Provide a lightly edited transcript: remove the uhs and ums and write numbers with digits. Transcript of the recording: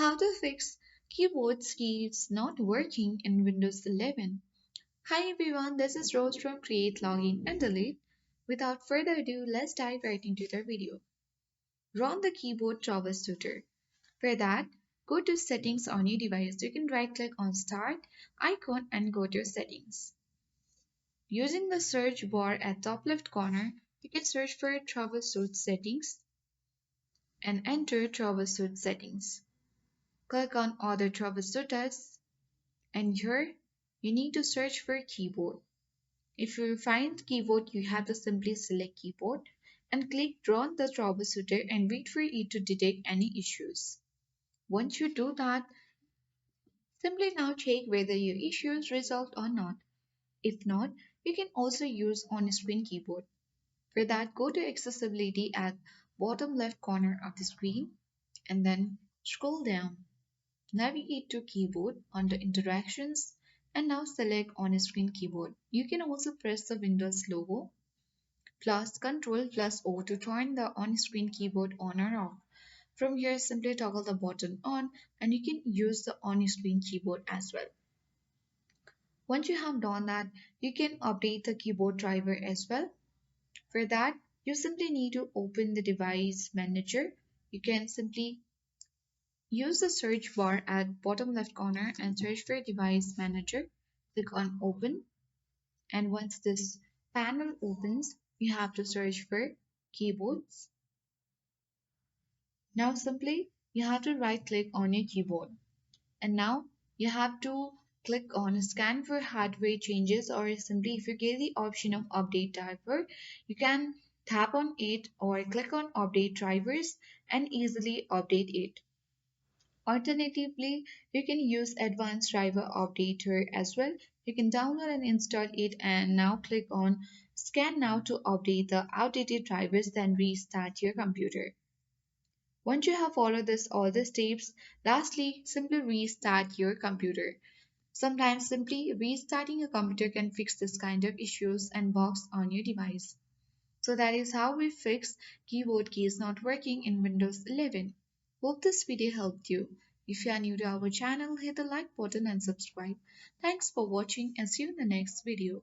How to fix keyboard keys not working in Windows 11. Hi everyone, this is Rose from Create, Login and Delete. Without further ado, let's dive right into the video. Run the keyboard troubleshooter. For that, go to Settings on your device. You can right click on Start icon and go to Settings. Using the search bar at top left corner, you can search for Troubleshoot Settings and enter Troubleshoot Settings. Click on Other Troubleshooters and here you need to search for keyboard. If you find keyboard, you have to simply select keyboard and click Run the troubleshooter and wait for it to detect any issues. Once you do that, simply now check whether your issue is resolved or not. If not, you can also use on-screen keyboard. For that, go to Accessibility at bottom left corner of the screen and then scroll down. Navigate to Keyboard under Interactions and now select On-Screen Keyboard. You can also press the Windows logo plus Ctrl plus O to turn the on-screen keyboard on or off. From here, simply toggle the button on and you can use the on-screen keyboard as well. Once you have done that, you can update the keyboard driver as well. For that, you simply need to open the device manager. You can simply use the search bar at bottom left corner and search for device manager. Click on open and once this panel opens, you have to search for keyboards. Now simply you have to right click on your keyboard and now you have to click on scan for hardware changes or simply if you get the option of update driver, you can tap on it or click on update drivers and easily update it. Alternatively, you can use Advanced Driver Updater as well. You can download and install it and now click on Scan Now to update the outdated drivers, then restart your computer. Once you have followed all the steps, lastly, simply restart your computer. Sometimes simply restarting a computer can fix this kind of issues and bugs on your device. So that is how we fix keyboard keys not working in Windows 11. Hope this video helped you. If you are new to our channel, hit the like button and subscribe. Thanks for watching and see you in the next video.